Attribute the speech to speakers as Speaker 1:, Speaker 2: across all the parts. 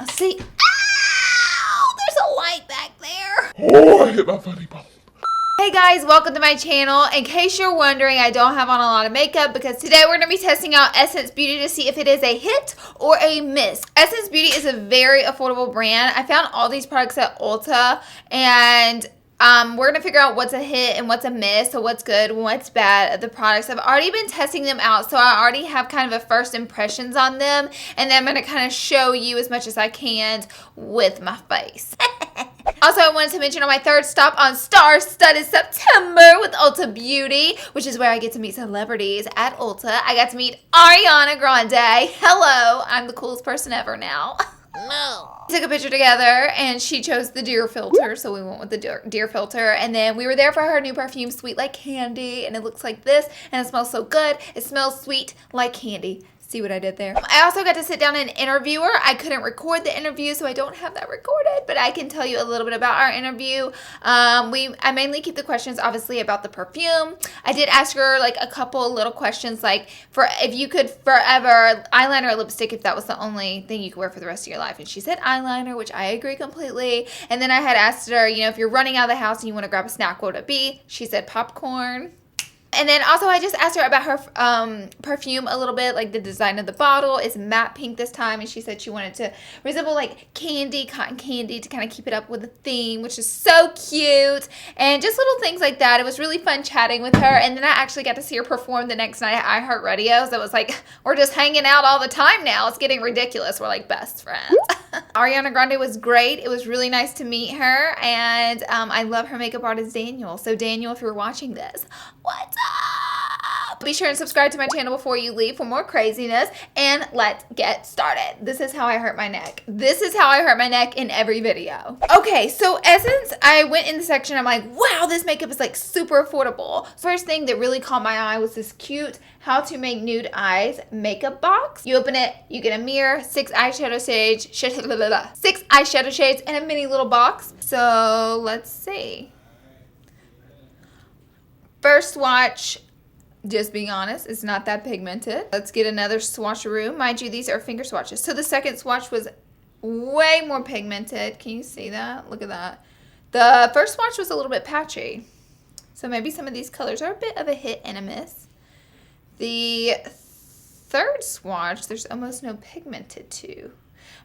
Speaker 1: See? Ow! There's a light back there.
Speaker 2: Oh, I hit my funny bone.
Speaker 1: Hey guys, welcome to my channel. In case you're wondering, I don't have on a lot of makeup because today we're going to be testing out Essence Beauty to see if it is a hit or a miss. Essence Beauty is a very affordable brand. I found all these products at Ulta, and we're going to figure out what's a hit and what's a miss, so what's good, what's bad of the products. I've already been testing them out, so I already have kind of a first impressions on them, and then I'm going to kind of show you as much as I can with my face. Also, I wanted to mention on my third stop on Star-Studded September with Ulta Beauty, which is where I get to meet celebrities at Ulta. I got to meet Ariana Grande. Hello, I'm the coolest person ever now. No. We took a picture together, and she chose the deer filter, so we went with the deer filter. And then we were there for her new perfume, Sweet Like Candy, and it looks like this, and it smells so good. It smells sweet like candy. See what I did there? I also got to sit down and interview her. I couldn't record the interview, so I don't have that recorded, but I can tell you a little bit about our interview. I mainly keep the questions, obviously, about the perfume. I did ask her, like, a couple little questions, like, if you could forever eyeliner or lipstick, if that was the only thing you could wear for the rest of your life. And she said eyeliner, which I agree completely. And then I had asked her, you know, if you're running out of the house and you want to grab a snack, what would it be? She said popcorn. And then also I just asked her about her perfume a little bit, like the design of the bottle is matte pink this time, and she said she wanted to resemble like candy, cotton candy, to kind of keep it up with the theme, which is so cute, and just little things like that. It was really fun chatting with her, and then I actually got to see her perform the next night at iHeartRadio, so it was like, we're just hanging out all the time now. It's getting ridiculous. We're like best friends. Ariana Grande was great. It was really nice to meet her, and I love her makeup artist, Daniel. So Daniel, if you're watching this, what's up? Be sure and subscribe to my channel before you leave for more craziness, and let's get started. This is how I hurt my neck. This is how I hurt my neck in every video. Okay, so Essence, I went in the section, I'm like, wow, this makeup is like super affordable. First thing that really caught my eye was this cute How to Make Nude Eyes makeup box. You open it, you get a mirror, 6 eyeshadow shades, and a mini little box. So let's see. First swatch, just being honest, it's not that pigmented. Let's get another swatcheroo. Mind you, these are finger swatches. So the second swatch was way more pigmented. Can you see that? Look at that. The first swatch was a little bit patchy. So maybe some of these colors are a bit of a hit and a miss. The third swatch, there's almost no pigmented to.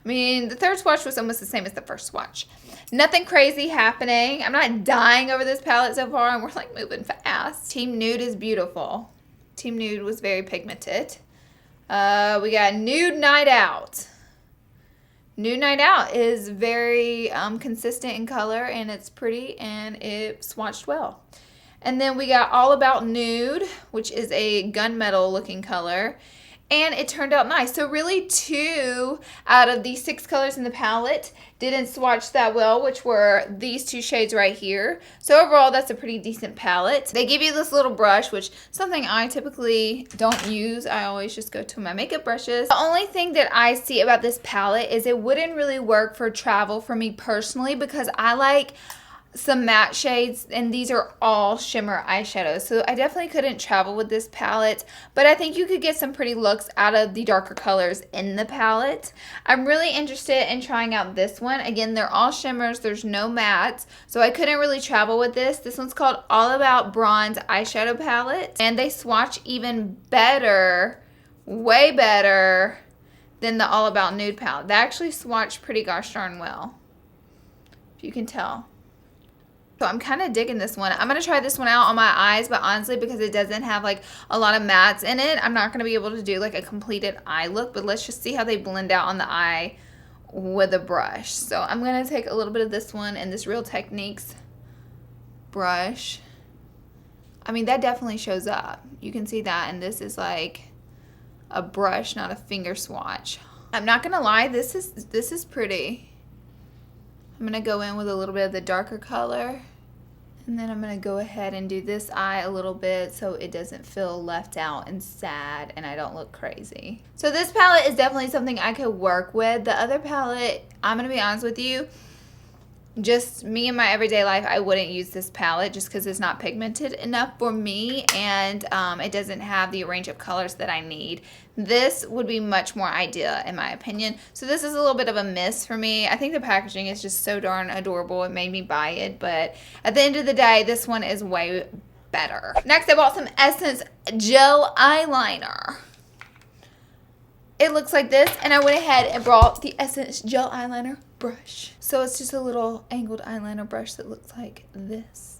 Speaker 1: I mean, the third swatch was almost the same as the first swatch. Nothing crazy happening. I'm not dying over this palette so far, and we're like moving fast. Team Nude is beautiful. Team Nude was very pigmented. We got Nude Night Out. Nude Night Out is very consistent in color, and it's pretty, and it swatched well. And then we got All About Nude, which is a gunmetal looking color. And it turned out nice. So really 2 out of the 6 colors in the palette didn't swatch that well, which were these 2 shades right here. So overall, that's a pretty decent palette. They give you this little brush, which is something I typically don't use. I always just go to my makeup brushes. The only thing that I see about this palette is it wouldn't really work for travel for me personally, because I like some matte shades, and these are all shimmer eyeshadows, so I definitely couldn't travel with this palette, but I think you could get some pretty looks out of the darker colors in the palette. I'm really interested in trying out this one. Again, they're all shimmers, there's no mattes, so I couldn't really travel with this. This one's called All About Bronze Eyeshadow Palettes, and they swatch even better, way better than the All About Nude palette. They actually swatch pretty gosh darn well, if you can tell. So I'm kind of digging this one. I'm going to try this one out on my eyes, but honestly, because it doesn't have like a lot of mattes in it, I'm not going to be able to do like a completed eye look, but let's just see how they blend out on the eye with a brush. So I'm going to take a little bit of this one and this Real Techniques brush. I mean, that definitely shows up. You can see that, and this is like a brush, not a finger swatch. I'm not going to lie, this is pretty. I'm going to go in with a little bit of the darker color, and then I'm going to go ahead and do this eye a little bit so it doesn't feel left out and sad and I don't look crazy. So this palette is definitely something I could work with. The other palette, I'm going to be honest with you, just me in my everyday life, I wouldn't use this palette just because it's not pigmented enough for me, and it doesn't have the range of colors that I need. This would be much more ideal in my opinion. So this is a little bit of a miss for me. I think the packaging is just so darn adorable. It made me buy it, but at the end of the day, this one is way better. Next, I bought some Essence Gel Eyeliner. It looks like this, and I went ahead and brought the Essence Gel Eyeliner brush. So it's just a little angled eyeliner brush that looks like this.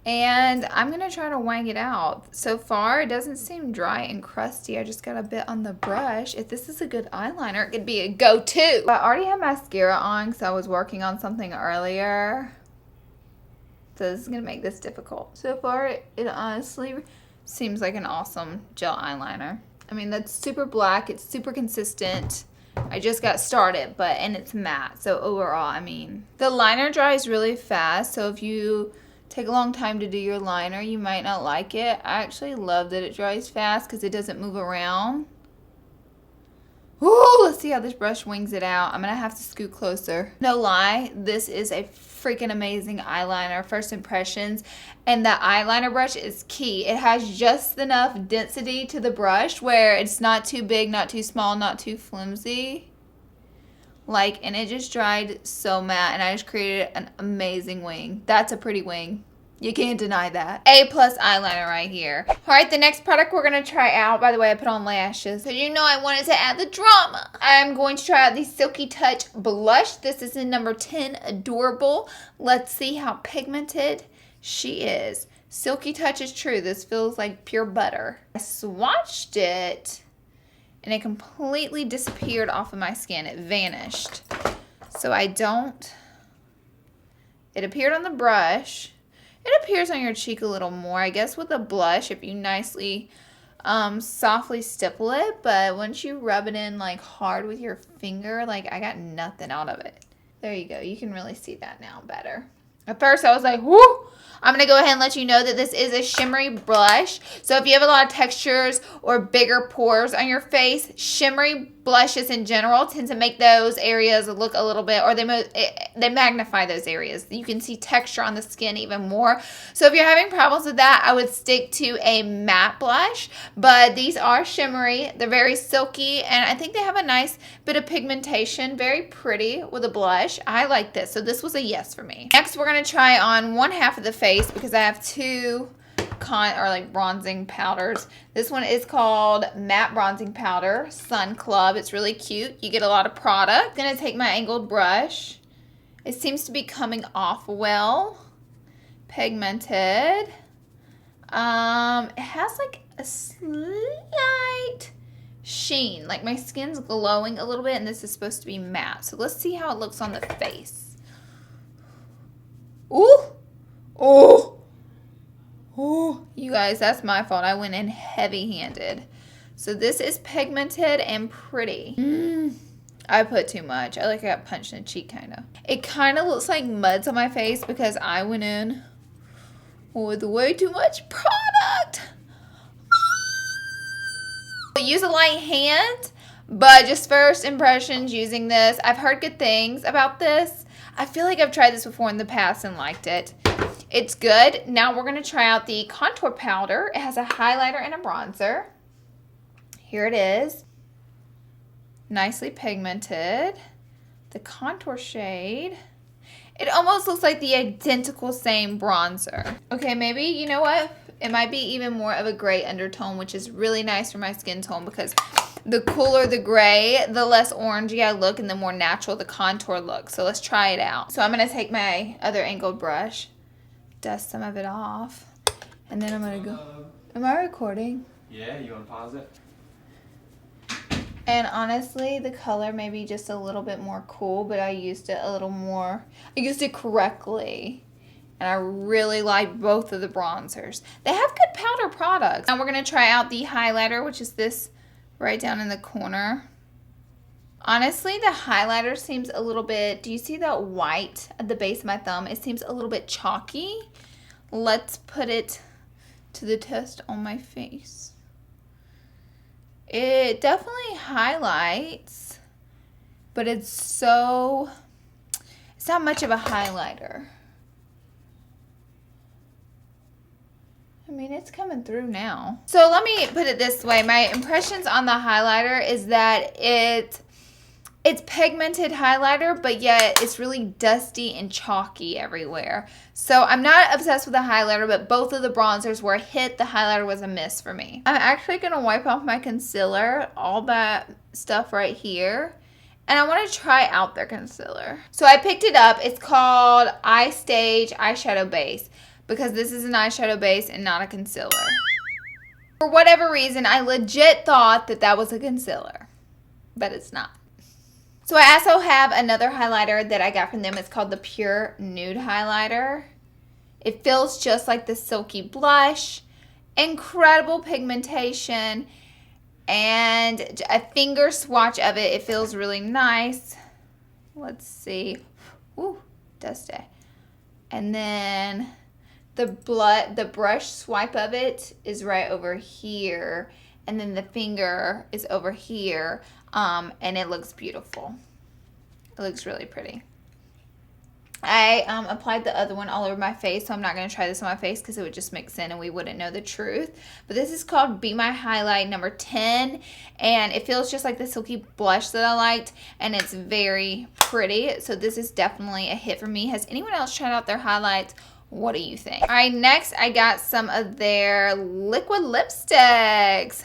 Speaker 1: And I'm going to try to wang it out. So far, it doesn't seem dry and crusty. I just got a bit on the brush. If this is a good eyeliner, it could be a go-to. I already have mascara on because I was working on something earlier. So this is going to make this difficult. So far, it honestly seems like an awesome gel eyeliner. I mean, that's super black. It's super consistent. I just got started, and it's matte. So overall, I mean, the liner dries really fast. So if you take a long time to do your liner, you might not like it. I actually love that it dries fast because it doesn't move around. Ooh, let's see how this brush wings it out. I'm going to have to scoot closer. No lie, this is a freaking amazing eyeliner. First impressions. And the eyeliner brush is key. It has just enough density to the brush where it's not too big, not too small, not too flimsy. And it just dried so matte, and I just created an amazing wing. That's a pretty wing. You can't deny that. A+ eyeliner right here. All right, the next product we're going to try out. By the way, I put on lashes. So you know I wanted to add the drama. I'm going to try out the Silky Touch blush. This is in number 10, Adorable. Let's see how pigmented she is. Silky Touch is true. This feels like pure butter. I swatched it, and it completely disappeared off of my skin. It vanished. So I don't... It appeared on the brush. It appears on your cheek a little more, I guess, with a blush if you nicely, softly stipple it. But once you rub it in, hard with your finger, I got nothing out of it. There you go. You can really see that now better. At first, I was like, whoo! I'm going to go ahead and let you know that this is a shimmery blush. So if you have a lot of textures or bigger pores on your face, shimmery blushes in general tend to make those areas look a little bit, or they magnify those areas. You can see texture on the skin even more. So if you're having problems with that, I would stick to a matte blush. But these are shimmery. They're very silky, and I think they have a nice bit of pigmentation. Very pretty with a blush. I like this. So this was a yes for me. Next, we're going to try on one half of the face because I have two bronzing powders. This one is called Matte Bronzing Powder Sun Club. It's really cute. You get a lot of product. I'm going to take my angled brush. It seems to be coming off well. Pigmented. It has a slight sheen. My skin's glowing a little bit, and this is supposed to be matte. So let's see how it looks on the face. Ooh! Oh! Oh, you guys, that's my fault. I went in heavy-handed. So this is pigmented and pretty. I put too much. I got punched in the cheek, kind of. It kind of looks like muds on my face because I went in with way too much product. Use a light hand, but just first impressions using this. I've heard good things about this. I feel like I've tried this before in the past and liked it. It's good. Now we're going to try out the contour powder. It has a highlighter and a bronzer. Here it is. Nicely pigmented. The contour shade. It almost looks like the identical same bronzer. Okay, maybe, you know what? It might be even more of a gray undertone, which is really nice for my skin tone because the cooler the gray, the less orangey I look and the more natural the contour looks. So let's try it out. So I'm going to take my other angled brush, dust some of it off, and then I'm going to go. Am I recording?
Speaker 2: Yeah, you want to pause it?
Speaker 1: And honestly, the color may be just a little bit more cool, but I used it a little more. I used it correctly. And I really like both of the bronzers. They have good powder products. Now we're going to try out the highlighter, which is this right down in the corner. Honestly, the highlighter seems a little bit, do you see that white at the base of my thumb? It seems a little bit chalky. Let's put it to the test on my face. It definitely highlights, but it's It's not much of a highlighter. I mean, it's coming through now. So let me put it this way. My impressions on the highlighter is that it's pigmented highlighter, but yet it's really dusty and chalky everywhere. So I'm not obsessed with the highlighter, but both of the bronzers were a hit. The highlighter was a miss for me. I'm actually going to wipe off my concealer, all that stuff right here. And I want to try out their concealer. So I picked it up. It's called iStage Eyeshadow Base, because this is an eyeshadow base and not a concealer. For whatever reason, I legit thought that that was a concealer, but it's not. So I also have another highlighter that I got from them. It's called the Pure Nude Highlighter. It feels just like the Silky blush. Incredible pigmentation. And a finger swatch of it. It feels really nice. Let's see. Ooh, dusty. And then the brush swipe of it is right over here. And then the finger is over here. And it looks beautiful. It looks really pretty. I applied the other one all over my face, so I'm not going to try this on my face because it would just mix in and we wouldn't know the truth. But this is called Be My Highlight number 10, and it feels just like the Silky blush that I liked, and it's very pretty. So this is definitely a hit for me. Has anyone else tried out their highlights? What do you think? All right, next I got some of their liquid lipsticks.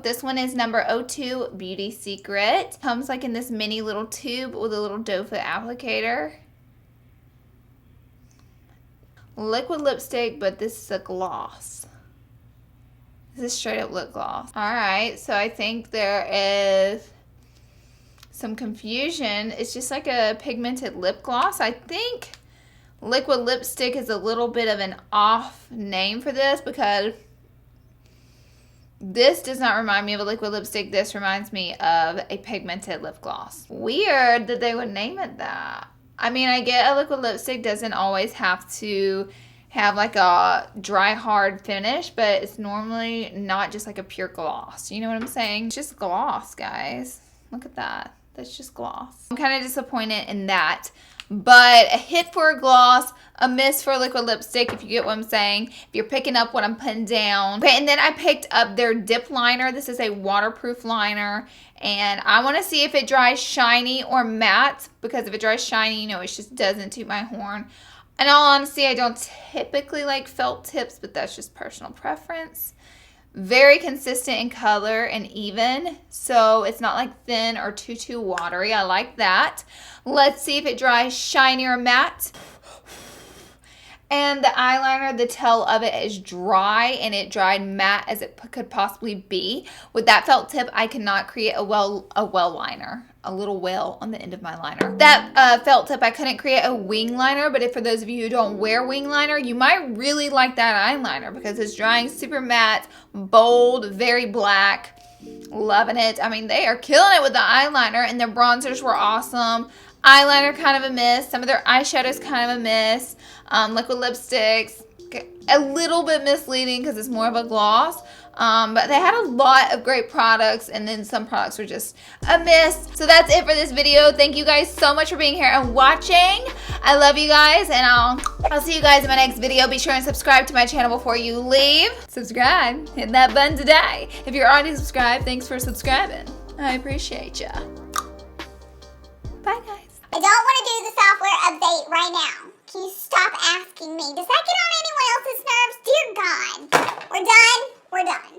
Speaker 1: This one is number 02 Beauty Secret. Comes like in this mini little tube with a little doe foot applicator. Liquid lipstick, but this is a gloss. This is straight up lip gloss. Alright, so I think there is some confusion. It's just like a pigmented lip gloss. I think liquid lipstick is a little bit of an off name for this because this does not remind me of a liquid lipstick. This reminds me of a pigmented lip gloss. Weird that they would name it that. I mean, I get a liquid lipstick doesn't always have to have like a dry, hard finish, but it's normally not just like a pure gloss. You know what I'm saying? It's just gloss, guys. Look at that. That's just gloss. I'm kind of disappointed in that. But a hit for a gloss, a miss for a liquid lipstick, if you get what I'm saying. If you're picking up what I'm putting down. Okay, and then I picked up their dip liner. This is a waterproof liner. And I want to see if it dries shiny or matte. Because if it dries shiny, you know, it just doesn't toot my horn. In all honesty, I don't typically like felt tips, but that's just personal preference. Very consistent in color and even, so it's not like thin or too watery. I like that. Let's see if it dries shiny or matte. And the eyeliner, the tail of it is dry, and it dried matte as it could possibly be. With that felt tip, I cannot create a well liner. A little well on the end of my liner. That felt tip, I couldn't create a wing liner, but if for those of you who don't wear wing liner, you might really like that eyeliner because it's drying super matte, bold, very black. Loving it. I mean, they are killing it with the eyeliner, and their bronzers were awesome. Eyeliner kind of a miss. Some of their eyeshadows kind of a miss. Liquid lipsticks, a little bit misleading because it's more of a gloss. But they had a lot of great products, and then some products were just a miss. So that's it for this video. Thank you guys so much for being here and watching. I love you guys, and I'll see you guys in my next video. Be sure and subscribe to my channel before you leave. Subscribe. Hit that button today. If you're already subscribed, thanks for subscribing. I appreciate ya. Bye, guys.
Speaker 2: I don't want to do the software update right now. Can you stop asking me? Does that get on anyone else's nerves? Dear God. We're done. We're done.